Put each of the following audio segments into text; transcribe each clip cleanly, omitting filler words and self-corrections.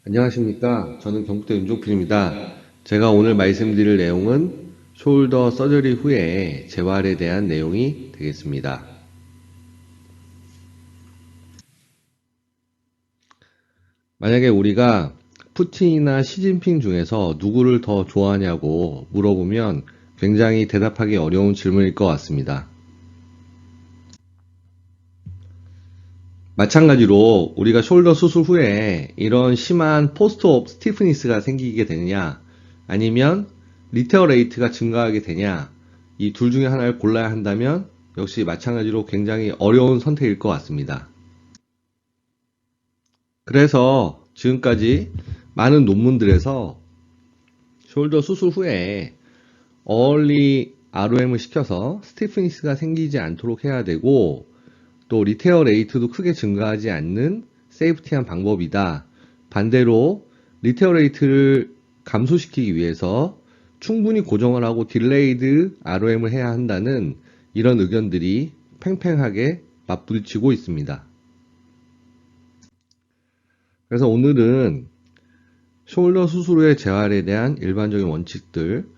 안녕하십니까. 저는 경북대 윤종필입니다. 제가 오늘 말씀드릴 내용은 숄더 서저리 후에 재활에 대한 내용이 되겠습니다. 만약에 우리가 푸틴이나 시진핑 중에서 누구를 더 좋아하냐고 물어보면 굉장히 대답하기 어려운 질문일 것 같습니다. 마찬가지로 우리가 숄더 수술 후에 이런 심한 포스트옵 스티프니스가 생기게 되느냐, 아니면 리테어 레이트가 증가하게 되냐, 이 둘 중에 하나를 골라야 한다면 역시 마찬가지로 굉장히 어려운 선택일 것 같습니다. 그래서 지금까지 많은 논문들에서 숄더 수술 후에 얼리 ROM을 시켜서 스티프니스가 생기지 않도록 해야 되고, 또 리테어 레이트도 크게 증가하지 않는 세이프티한 방법이다. 반대로 리테어 레이트를 감소시키기 위해서 충분히 고정을 하고 딜레이드 ROM을 해야 한다는 이런 의견들이 팽팽하게 맞부딪히고 있습니다. 그래서 오늘은 숄더 수술 후의 재활에 대한 일반적인 원칙들,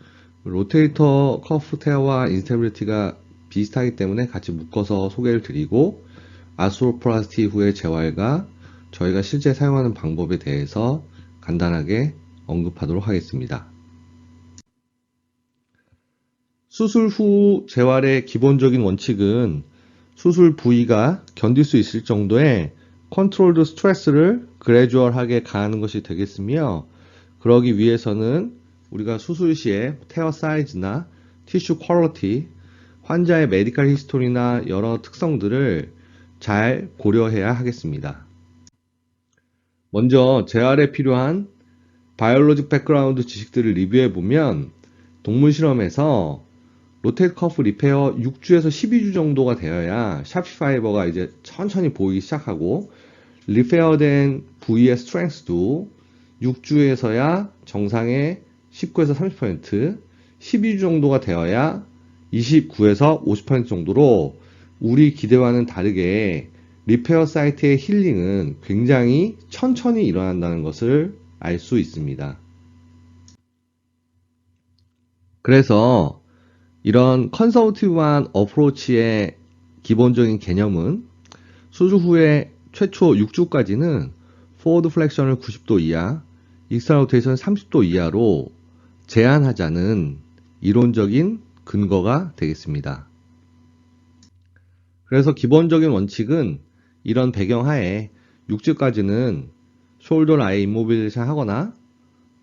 로테이터 커프 테어와 인스테빌리티가 비슷하기 때문에 같이 묶어서 소개를 드리고, 아스트로플라스티 후의 재활과 저희가 실제 사용하는 방법에 대해서 간단하게 언급하도록 하겠습니다. 수술 후 재활의 기본적인 원칙은 수술 부위가 견딜 수 있을 정도의 컨트롤드 스트레스를 그래주얼하게 가하는 것이 되겠으며, 그러기 위해서는 우리가 수술 시에 테어 사이즈나 티슈 퀄리티, 환자의 메디컬 히스토리나 여러 특성들을 잘 고려해야 하겠습니다. 먼저 재활에 필요한 바이올로직 백그라운드 지식들을 리뷰해 보면, 동물 실험에서 로테이트 커프 리페어 6주에서 12주 정도가 되어야 샤피 파이버가 이제 천천히 보이기 시작하고, 리페어된 부위의 스트렝스도 6주에서야 정상의 19에서 30%, 12주 정도가 되어야 29에서 50% 정도로 우리 기대와는 다르게 리페어 사이트의 힐링은 굉장히 천천히 일어난다는 것을 알 수 있습니다. 그래서 이런 컨서버티브한 어프로치의 기본적인 개념은 수술 후에 최초 6주까지는 포워드 플렉션을 90도 이하, 익스터널 로테이션 30도 이하로 제한하자는 이론적인 근거가 되겠습니다. 그래서 기본적인 원칙은 이런 배경하에 6주까지는 숄더 라인 임모빌리제이션 하거나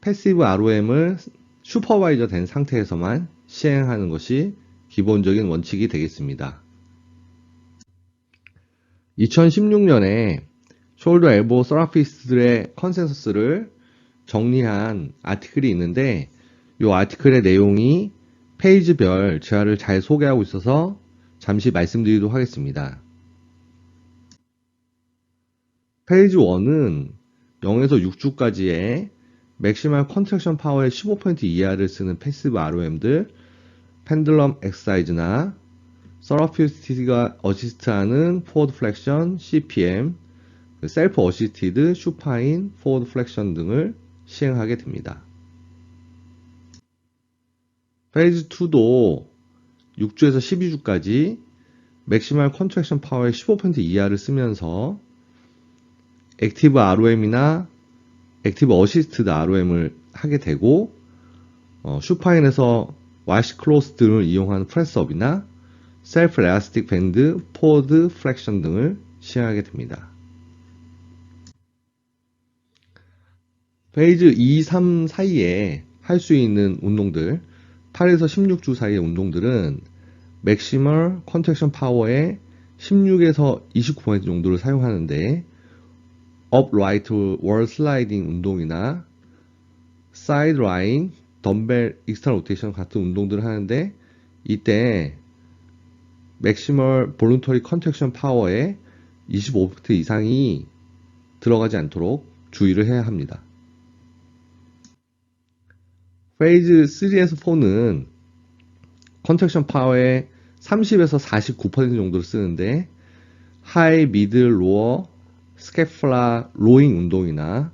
패시브 ROM을 슈퍼바이저 된 상태에서만 시행하는 것이 기본적인 원칙이 되겠습니다. 2016년에 숄더 엘보 서라피스들의 컨센서스를 정리한 아티클이 있는데, 이 아티클의 내용이 페이지별 재활을 잘 소개하고 있어서 잠시 말씀드리도록 하겠습니다. 페이지 1은 0에서 6주까지의 맥시멀 컨트랙션 파워의 15% 이하를 쓰는 패시브 ROM들, 펜들럼 엑사이즈나 서러피스티가 어시스트하는 포워드 플렉션, CPM, 셀프 어시스티드, 슈파인, 포워드 플렉션 등을 시행하게 됩니다. 페이지 2도 6주에서 12주까지 맥시멀 컨트랙션 파워의 15% 이하를 쓰면서 액티브 ROM이나 액티브 어시스트드 ROM을 하게 되고, 슈파인에서 와시 클로스 등을 이용한 프레스업이나 셀프 엘라스틱 밴드, 포워드 플렉션 등을 시행하게 됩니다. 페이지 2, 3 사이에 할 수 있는 운동들, 8에서 16주 사이의 운동들은 맥시멀 컨트랙션 파워의 16에서 29% 정도를 사용하는데, 업라이트 월 슬라이딩 운동이나 사이드 라인, 덤벨 익스터널 로테이션 같은 운동들을 하는데, 이때 맥시멀 볼룬터리 컨트랙션 파워의 25% 이상이 들어가지 않도록 주의를 해야 합니다. 페이즈 3에서 4는 컨트랙션 파워의 30에서 49% 정도를 쓰는데, 하이, 미들, 로어, 스캐플라 로잉 운동이나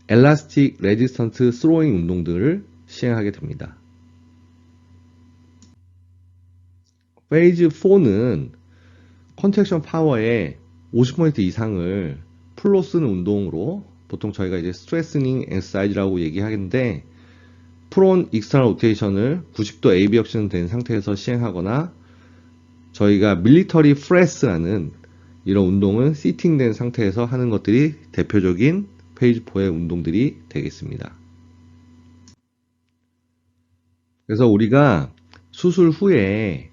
엘라스틱 레지스턴트 스로잉 운동들을 시행하게 됩니다. 페이즈 4는 컨트랙션 파워의 50% 이상을 풀로 쓰는 운동으로 보통 저희가 이제 스트레스닝 엑서사이즈라고 얘기하는데 프론 익스터널 로테이션을 90도 AB 혁신 된 상태에서 시행하거나 저희가 밀리터리 프레스라는 이런 운동은 시팅된 상태에서 하는 것들이 대표적인 페이지 4의 운동들이 되겠습니다. 그래서 우리가 수술 후에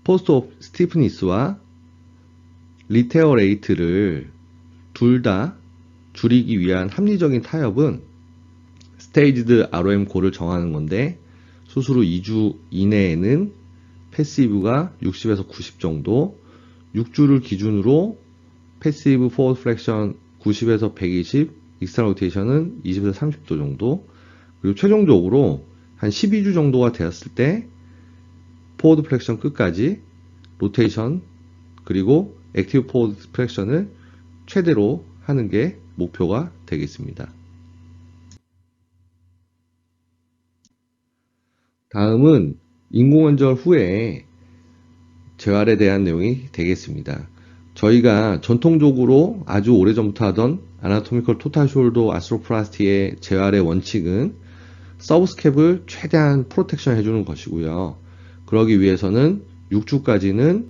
포스트 옵 스티프니스와 리테어 레이트를 둘 다 줄이기 위한 합리적인 타협은 스테이지드 ROM 고를 정하는 건데 수술 후 2주 이내에는 패시브가 60에서 90 정도, 6주를 기준으로 패시브 포워드 플렉션 90에서 120, 익스터널 로테이션은 20에서 30도 정도, 그리고 최종적으로 한 12주 정도가 되었을 때 포워드 플렉션 끝까지 로테이션 그리고 액티브 포워드 플렉션을 최대로 하는 게 목표가 되겠습니다. 다음은 인공관절 후에 재활에 대한 내용이 되겠습니다. 저희가 전통적으로 아주 오래전부터 하던 아나토미컬 토탈 숄더 아스트로플라스티의 재활의 원칙은 서브스캡을 최대한 프로텍션 해주는 것이고요. 그러기 위해서는 6주까지는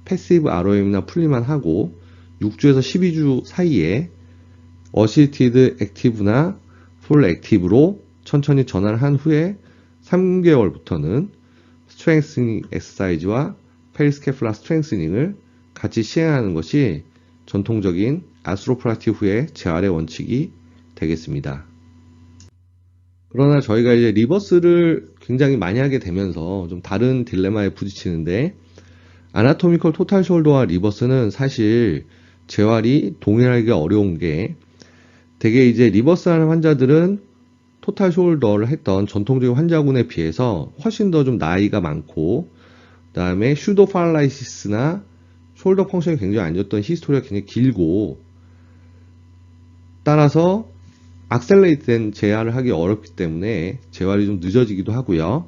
패시브 ROM이나 풀리만 하고 6주에서 12주 사이에 어시스티드 액티브나 풀 액티브로 천천히 전환을 한 후에 3개월부터는 스트렝스닝 엑서사이즈와 페리스케플라 스트렝스닝을 같이 시행하는 것이 전통적인 아스트로플라스티 후의 재활의 원칙이 되겠습니다. 그러나 저희가 이제 리버스를 굉장히 많이 하게 되면서 좀 다른 딜레마에 부딪히는데 아나토미컬 토탈 숄더와 리버스는 사실 재활이 동일하기가 어려운 게 되게 이제 리버스 하는 환자들은 토탈 숄더를 했던 전통적인 환자군에 비해서 훨씬 더 좀 나이가 많고 그 다음에 슈도 파랄라이시스나 숄더 펑션이 굉장히 안 좋았던 히스토리가 굉장히 길고 따라서 악셀레이트 된 재활을 하기 어렵기 때문에 재활이 좀 늦어지기도 하고요.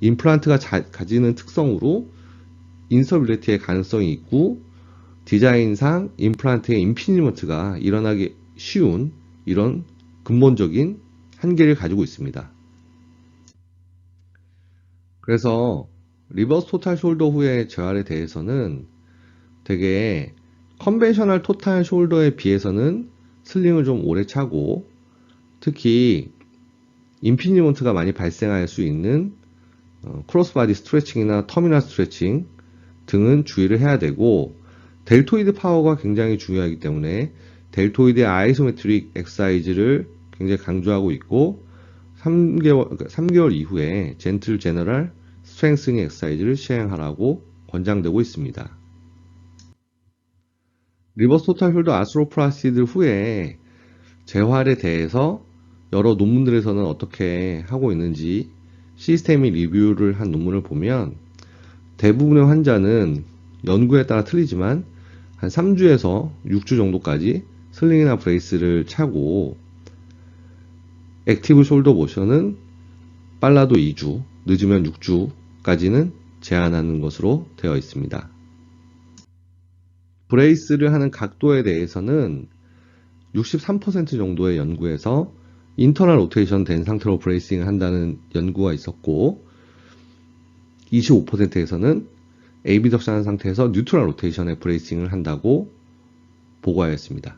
임플란트가 가지는 특성으로 인서빌리티의 가능성이 있고 디자인상 임플란트의 임피니먼트가 일어나기 쉬운 이런 근본적인 한계를 가지고 있습니다. 그래서 리버스 토탈 숄더 후의 재활에 대해서는 되게 컨벤셔널 토탈 숄더에 비해서는 슬링을 좀 오래 차고 특히 임피니먼트가 많이 발생할 수 있는 크로스바디 스트레칭이나 터미널 스트레칭 등은 주의를 해야 되고 델토이드 파워가 굉장히 중요하기 때문에 델토이드의 아이소메트릭 엑서사이즈를 굉장히 강조하고 있고 3개월 이후에 젠틀 제너럴 스트렝스닝 엑서사이즈를 시행하라고 권장되고 있습니다. 리버스 토탈 숄더 아스트로플라스티드 후에 재활에 대해서 여러 논문들에서는 어떻게 하고 있는지 시스테미 리뷰를 한 논문을 보면 대부분의 환자는 연구에 따라 틀리지만 한 3주에서 6주 정도까지 슬링이나 브레이스를 차고 액티브 숄더 모션은 빨라도 2주, 늦으면 6주까지는 제한하는 것으로 되어 있습니다. 브레이스를 하는 각도에 대해서는 63% 정도의 연구에서 인터널 로테이션 된 상태로 브레이싱을 한다는 연구가 있었고 25%에서는 에이비덕션한 상태에서 뉴트럴 로테이션의 브레이싱을 한다고 보고하였습니다.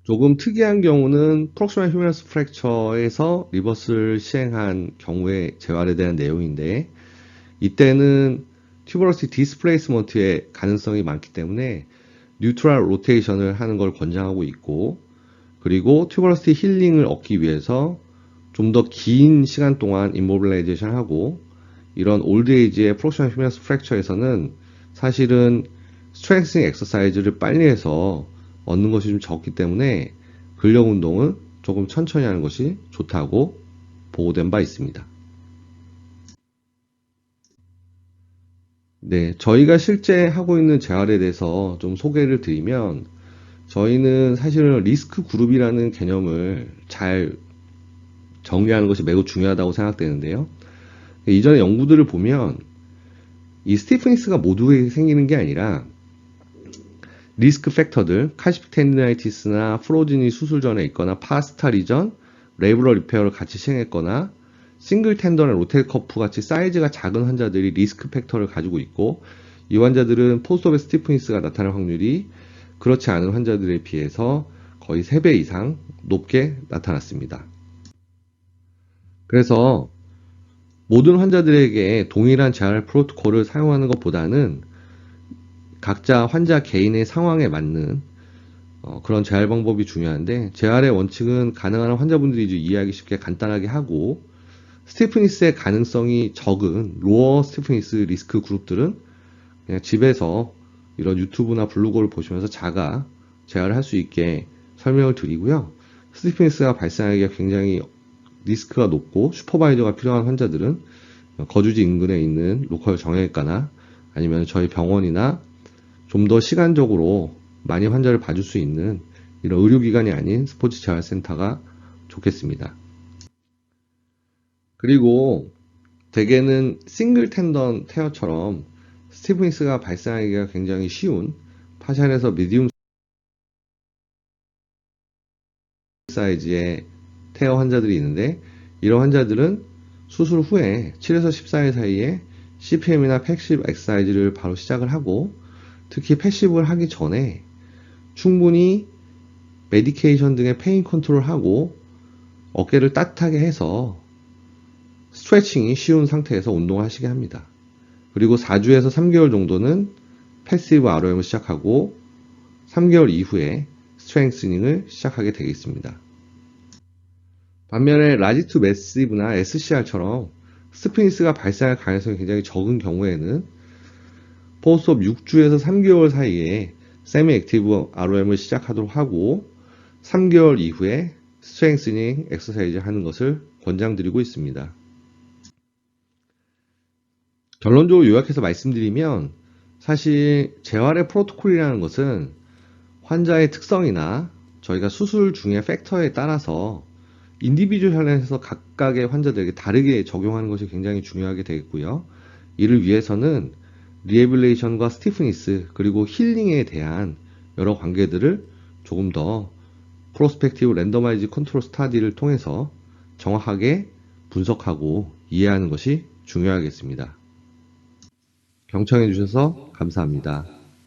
조금 특이한 경우는 프록시멀 휴메러스 프랙처에서 리버스를 시행한 경우의 재활에 대한 내용인데 이때는 튜버러시 디스플레이스먼트의 가능성이 많기 때문에 뉴트럴 로테이션을 하는 걸 권장하고 있고 그리고 튜버러시티 힐링을 얻기 위해서 좀 더 긴 시간 동안 임모빌라이제이션 하고 이런 올드에이지의 프록시멀 휴메러스 프랙처에서는 사실은 스트렝스닝 엑서사이즈를 빨리 해서 얻는 것이 좀 적기 때문에 근력 운동은 조금 천천히 하는 것이 좋다고 보고된 바 있습니다. 네, 저희가 실제 하고 있는 재활에 대해서 좀 소개를 드리면 저희는 사실은 리스크 그룹이라는 개념을 잘 정리하는 것이 매우 중요하다고 생각되는데요. 이전의 연구들을 보면 이 스티프니스가 모두에게 생기는 게 아니라 리스크 팩터들, 칼시픽 텐디나이티스나 프로지니 수술 전에 있거나 파스타 리전, 레이브러 리페어를 같이 시행했거나 싱글 텐더나 로테일 커프 같이 사이즈가 작은 환자들이 리스크 팩터를 가지고 있고, 이 환자들은 포스트옵의 스티프니스가 나타날 확률이 그렇지 않은 환자들에 비해서 거의 3배 이상 높게 나타났습니다. 그래서 모든 환자들에게 동일한 재활 프로토콜을 사용하는 것보다는 각자 환자 개인의 상황에 맞는 그런 재활 방법이 중요한데, 재활의 원칙은 가능한 한 환자분들이 이제 이해하기 쉽게 간단하게 하고, 스티프니스의 가능성이 적은 로어 스티프니스 리스크 그룹들은 그냥 집에서 이런 유튜브나 블로그를 보시면서 자가 재활을 할 수 있게 설명을 드리고요. 스티프니스가 발생하기가 굉장히 리스크가 높고 슈퍼바이저가 필요한 환자들은 거주지 인근에 있는 로컬 정형외과나 아니면 저희 병원이나 좀 더 시간적으로 많이 환자를 봐줄 수 있는 이런 의료기관이 아닌 스포츠 재활센터가 좋겠습니다. 그리고 대개는 싱글 텐던 테어처럼 스티프니스가 발생하기가 굉장히 쉬운 파샬에서 미디움 사이즈의 테어 환자들이 있는데, 이런 환자들은 수술 후에 7에서 14일 사이에 CPM이나 패시브 엑서사이즈를 바로 시작을 하고, 특히 패시브를 하기 전에 충분히 메디케이션 등의 페인 컨트롤하고 어깨를 따뜻하게 해서 스트레칭이 쉬운 상태에서 운동하시게 합니다. 그리고 4주에서 3개월 정도는 패시브 ROM을 시작하고 3개월 이후에 스트렝스닝을 시작하게 되겠습니다. 반면에 라지 투 매시브나 SCR처럼 스피니스가 발생할 가능성이 굉장히 적은 경우에는 포스트업 6주에서 3개월 사이에 세미 액티브 ROM을 시작하도록 하고 3개월 이후에 스트렝스닝 엑서사이즈 하는 것을 권장드리고 있습니다. 결론적으로 요약해서 말씀드리면, 사실 재활의 프로토콜이라는 것은 환자의 특성이나 저희가 수술 중의 팩터에 따라서 인디비주얼해서 각각의 환자들에게 다르게 적용하는 것이 굉장히 중요하게 되겠고요. 이를 위해서는 리해빌레이션과 스티프니스 그리고 힐링에 대한 여러 관계들을 조금 더 프로스펙티브 랜더마이즈 컨트롤 스타디를 통해서 정확하게 분석하고 이해하는 것이 중요하겠습니다. 경청해 주셔서 감사합니다.